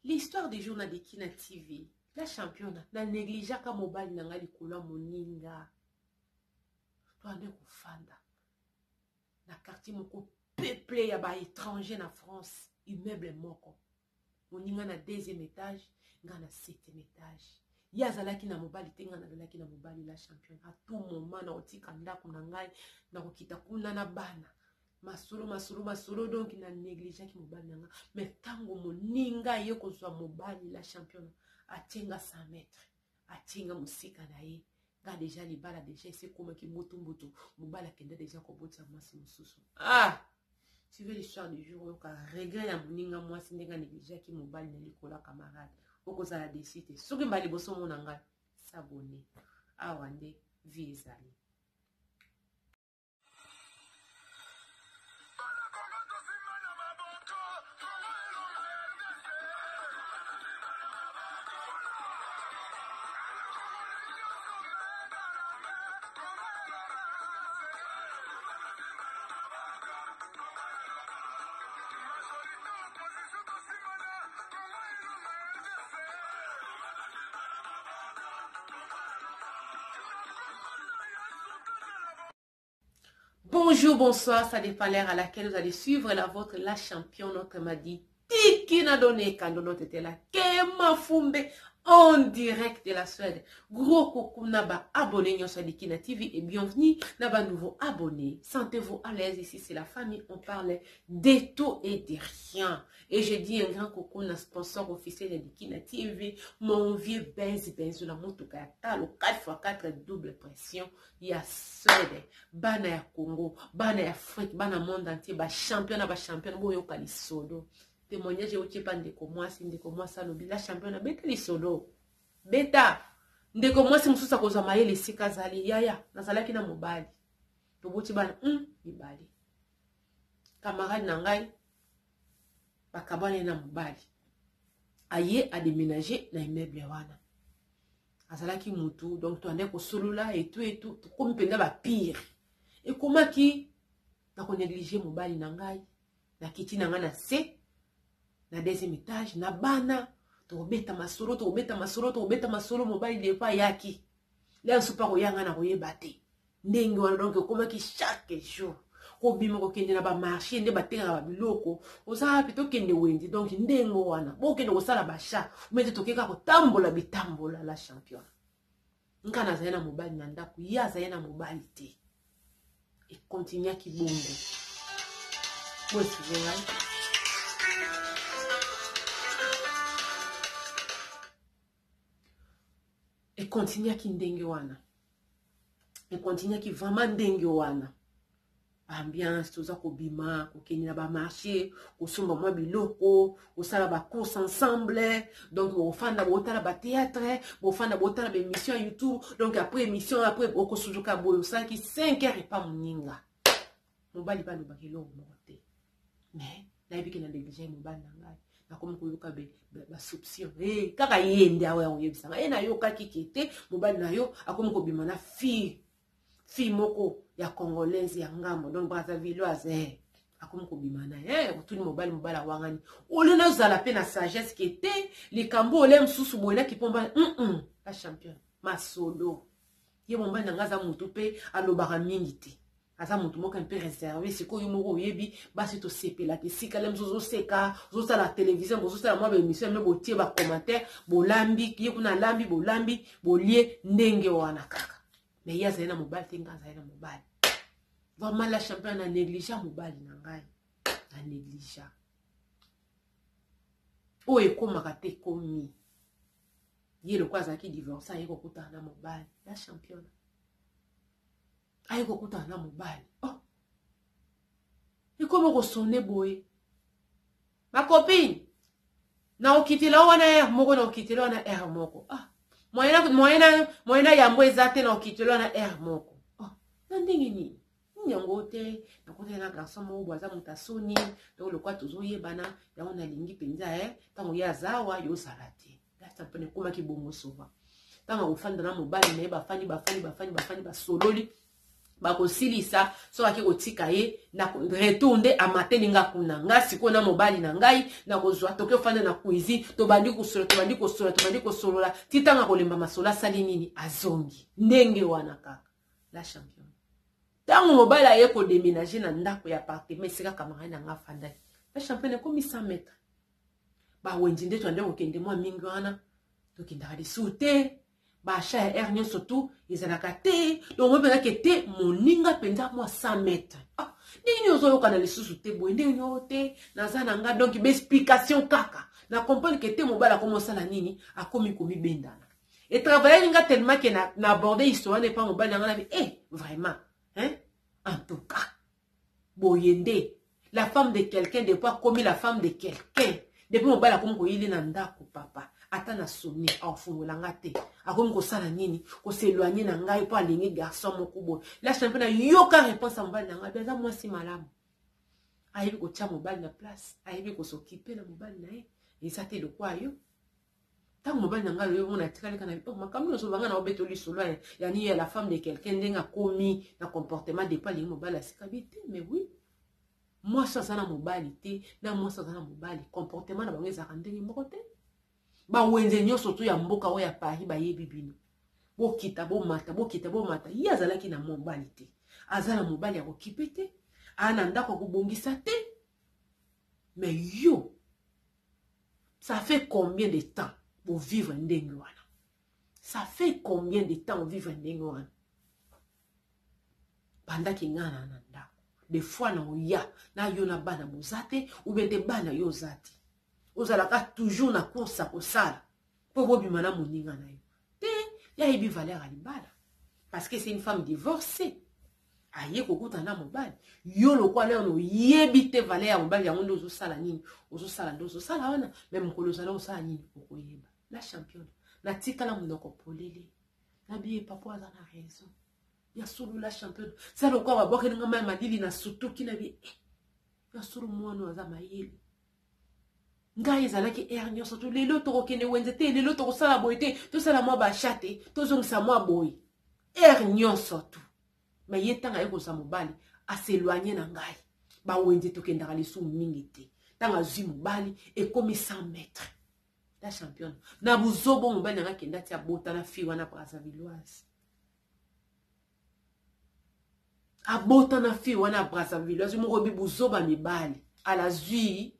L'histoire des journaux de Kina TV, la championne, na négligea ka mobile nanga likolo moninga. Toi ne kufanda. Na quartier moko peuplé ya ba étranger na France, immeuble moko. Moninga na 2e étage, nga na 7e étage. Yazalaki na mobile tenga na zalaki na mobile la championne. À tout moment na otika ndako na ngai na kokita kuna na bana. Masolo donc na négligea ki mobile nanga. Mais tango moninga ye kozwa mobile la championne atenga 100 mètres. Atenga musika na ye. Nga déjà les balles déjà c'est comme ki moto mobile kenda déjà ko botia masi mususu. Ah! Tu veux l'histoire du jour où ka regret ya moninga mwasi ndenga négligea ki mobile na likola camarade. Okoza la décide. Soki mbali boso mona ngai s'abonner. Awande vie ezali. Bonjour, bonsoir, ça dépend l'heure à laquelle vous allez suivre la vôtre, la championne, notre m'a dit, Tiki n'a donné quand notre était là, Kema Fumbe, en direct de la Suède. Gros coucou, naba, abonnez-vous sur Kina TV et bienvenue, naba nouveau abonné. Sentez-vous à l'aise ici, c'est la famille, on parle de tout et de rien. Et je dis un grand coucou, na sponsor officiel de Kina TV, mon vieux Benz, la moto Katalo, 4x4 double pression, il y a Suède, bana ya Congo, bana ya Afrique, bana monde entier, ba champion, boyo kalisodo. Témoignage au tiepa ndeko mwasi lobi la championne beta lisodo beta ndeko mwasi mususa kozwa mayele sika zali yaya nazalaki na mobali toboti bana mibali camarade na ngai bakabane na mobali aye a déménager na immeuble wana azalaki mutu donc to ande ko solula et tout comme penda ba pire et comment qui na ko négliger mobali na ngai na kiti na ngai na se na 2e étage na bana to beta masolo mobile de pa yaki là super ko yanga na koyeba te ndenge wana donc comment qui chaque jour ko bima ko kende na ba marché nde bateka ba biloko osala pito kende wendi donc ndenge wana bo kende ko sala ba chat mais to keka ko tambola bitambola la championne nkana zaina mobile na ndako ya zaina mobile te et continue ki bongo moi c'est et continue ki ndenge wana. Et continue ki vraiment ndenge wana. Ambiance, toza ko bima, ko keni na ba marché, ko somba mwa biloko, ko sala ba course ensemble, donc ko fanda bo tala ba théâtre, bo fanda bo tala ba émission YouTube, donc après émission après ko sujuka boyo ça qui 5 heures et pas moninga. Mobali ba lo ba kilo mote. Mais na yebiki na négligé mobali na ngai. Comme koyoka ba soupçon kaka yende awe oyebisanga na yoka kikete mobali na yo akomi kobima na fille moko ya congolaise ya ngambo donc brazzavilleoise akomi kobima na tuni mobali wangani ole na zala pe na sagesse ki te likambo ole msusu boyena ki pomba la championne masolo ye mobali na ngaza mutu pe alobaka mingi te asa mutu moko un peu réservé c'est ko yomoko yebi basi to sepela ke sikale mzozo seka zosa la télévision zosa la mwa émission me botie ba commentaire bolambi ye kuna lambi bolambi bolie ndenge wana kaka mais ya zaina mobile tenga zaina mobile vraiment la championne a négligé mobile na ngai a négligé o ekomaka te komi ye le kwaza ki divorce ye kokuta na mobile la championne aye kokuta na mobile ikomo ko sonne boye ma copine na okitila wana air moko na okitila wana air moko moyena yambo ezate na okitila wana air moko na ndenge ni nyango te na kote na garçon mo boza mutasoni donc le quoi tozo yebana ya on alingi penza tango ya zawa yo salate la championne koma ki bongo sova tango ofanda na mobile na ba fani ba sololi bakosilisa so ake kotika ye na retourne amateli nga kuna nga sikoyo na mobali na ngai na kozwa toke ofanda na cuisine tobandi kosolola titanga kolemba masolo asali nini azongi ndenge wana kaka la champion tango mobali aye kodeménager na ndako ya appartement esika camarade na nga afandaki la champion ekomi 100 mètres bawenzi nde twande kokende mwa mingi wana tokendaka lisusu te bacha ya air nyonso tu ezalaka te donc mopenzaki te moninga mpenza mwa 100 mètres ndenge ozoyokana lisusu te boye ndenge nyo te naza na nga donc baexplication kaka na comprendre ke te mobali akomi osala nini akomi komibendana etravaille nga tellement ke na aborde histoire wana epa mobali nanga nabi vraiment en tout cas boye nde la femme de quelqu'un depuis akomi la femme de quelqu'un depuis mobali akomi koyili na ndako papa ata na soni afungola te akomi kosala nini koseloigner na ngai po alingi garçon moko boye la champion na yoka réponse ya mobali na ngai beza mwasi malamu ayebi kotia mobali na place ayebi kosokipe na mobali na ye eza te lokwa yo ntango mobali na ngai oyo atikali kana makambo nyonso banga na obeto lisolo yani ya la femme de quelqu'un ndenge akomi na comportement depuis alingi mobali asikabi te mais oui mwasi aza na mobali te na mwasi aza na mobali comportement na bango ezalaka ndenge moko te bawenze nyonso tu ya mboka oyo ya Paris bayebi bino bokita bomata ye azalaki na mobali te aza na mobali ya kokipe te ana ndako kobongisa te mais yo ça fait combien de temps pour vivre ndenge wana ça fait combien de temps pour vivre ndenge wana bandaki ngana na ndako des fois na oya na yo na bana mozate ou bien te bana yo zati ozalaka toujours na course à kosala po bobima na moninga na yo te ya yebi valeur à libala parce que c'est une femme divorcée aye kokuta na mobali yo lokwa leo no yebi te valeur ya mobali yango ndo ozosala nini ozosala wana même mokolo ozala osala nini okoyeba la championne na tikala monoko polele na biye papo aza na raison ya solo la championne ça lokwa babokelinga mai madili na sutuki na bi ya solo mwana aza mayele ngai ezalaki air nyonso to lelo tokokende wenze te lelo tokosala boye te tosala mwa basha te tozongisa mwa boye air nyonso tu me ye ntanga ye kozwa mobali aseloigne na ngai bawenze tokendaka lisusu mingi te ntango azwi mobali ekomi 100 mètres la championne na buzobo mobali nanga kenda ti abota na fille wana Brazzavilloise abota na fille wana Brazzavilloise moko bi buzoba mibali ala zwi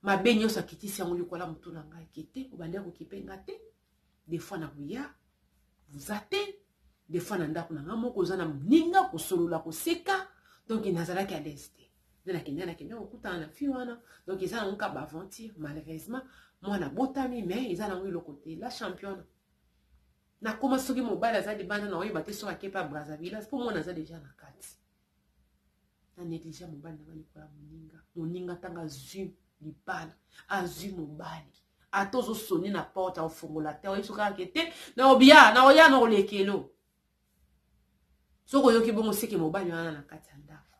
mabe nyonso akitisi yango likola motu na ngai kete obandi kokipe nga te des fois na buya vuza te des fois na ndako na nga moko oza na moninga kosolola koseka donc nazalaki à l'aise te nde nakende kokutana na fille wana donc eza nango ka baaventure malheureusement mwana botami mais eza nango eloko te la championne nakoma soki mobali aza libanda na oyeba te soki akepa Brazzaville mpo mwana aza deja na kati na néglige mobali nanga likola moninga ntanga azwi libala azwi mobali ata ozosoni na porte aofongola te oyebi soki kaka te na oya na olekelo soki oyoki bongo seke mobali wana na kati ya ndako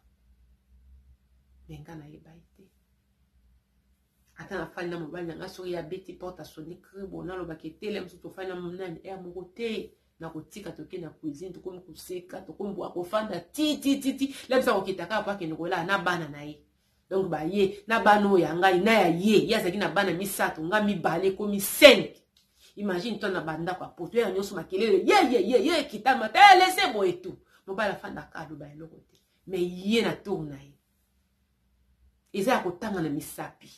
benga nayeba te ata nafali na mobali nanga soki abeti porte asoni kribo nalobaki etele mosusu tofali na monani air moko te na kotika toke na cuisine tokomi koseka tokomi kofanda ti lebisa kokitaka po akende kolala na bana na ye donc baye na bana oyo ya ngai na ya ye azalaki na bana misato nga mibale komi 5 imagine to na bandako apoto ya nyonso makelele ye kitama te lese boye tu mobali afandaka aloba eloko te mais ye na tour na ye eza ya kotanga na misapi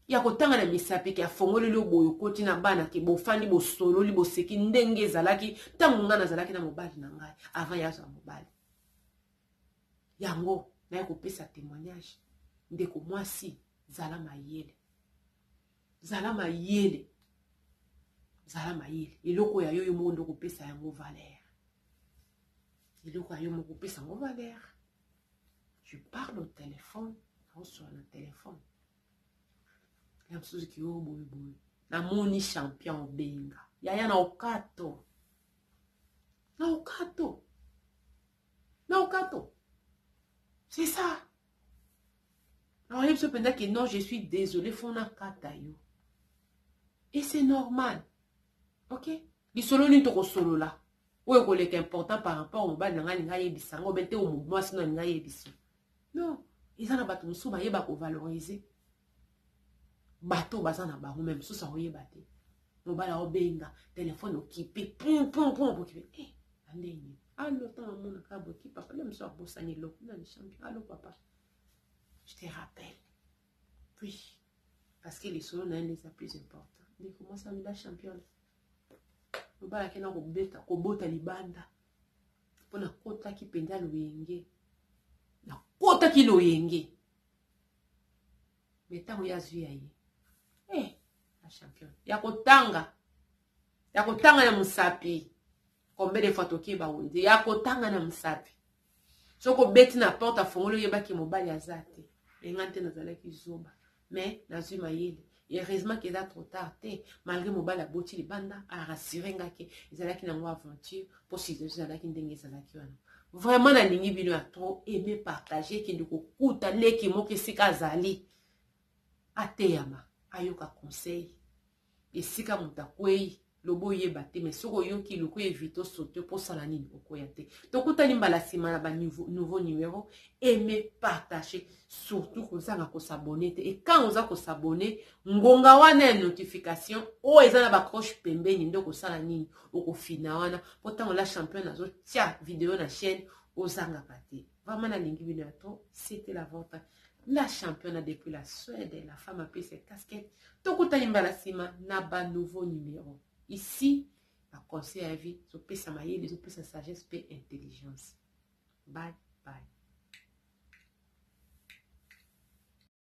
ya kotanga na misapi ke afongoleli boyo koti na bana ke bofandi bosololi boseki ndenge ezalaki ntango nga nazalaki na mobali na ngai avant ya azwa mobali yango naye kopesa témoignage ndeko mwasi zala mayele eloko ya yo moko ndo kopesa yango valeur eloko ya yo moko kopesa yango valeur je parle au téléphone sur le téléphone ya msuzu ki yo boye namoni champion obenga yaya na okato c'est ça. Alors il se peut dire que non, je suis désolé, fona kata yo. Et c'est normal. Ok? Lisolo ni toko solo là. Ou est important par rapport au bal n'a pas yebisa. Ou bete au mouvement sinon n'a yebisa. Non, ils en a battu musu ba yeba ko valoriser. Bateau bazana ba ou même sous ça yebate. Mobala obenga téléphone occupé pum pum pum occupé. Eh, andeni. Allo tant mon kabo qui papa le monsieur bosani lo na le champion. Allo papa. Je te rappelle. Oui. Parce que les solos n'ont les plus importants. Mais comment ça me la championne? Mobala kena ko beta ko bota libanda. Pona kota ki penda loyenge. Na kota ki loyenge. Meta mo ya zui aye. Eh, la championne. Ya kotanga. Ya kotanga na musapi. Combien de fois toki ba wende. Ya kotanga na musapi. Soko beti na porte a fongolo yeba ki mobali azate. Engante na zala ki zoba. Mais na zui mayele. Et heureusement qu'il est trop tard. Malgré mobali a boti li banda. A rassuré nga ke. Izala ki na mwa aventure. Pour si je zala ki ndenge zala ki wana. Vraiment na lingi bino a trop aimé partager. Ki ndiko kuta leki moke sika zali. Ateyama. Ayoka conseil. Et sika mutakwei. Lobo ye bate, mais soko yoki loko evito sauter pour salani okoyate. Donc quand tu la sima ba nouveau numéro, aimez partager surtout comme ça on s'abonner et quand on a s'abonner, ngonga wana notification o ezana ba cloche pembeni ndoko salani oko fina wana pourtant on la champion nazo tia vidéo na chaîne ozanga pate. Vraiment na lingi bino to, c'était la vôtre. La championne depuis la Suède, la femme a pris ses casquettes. Tokuta la sima na ba nouveau numéro. Ici, la conseil à vie, je peux sa maille, je peux sa sagesse, je peux intelligence. Bye, bye.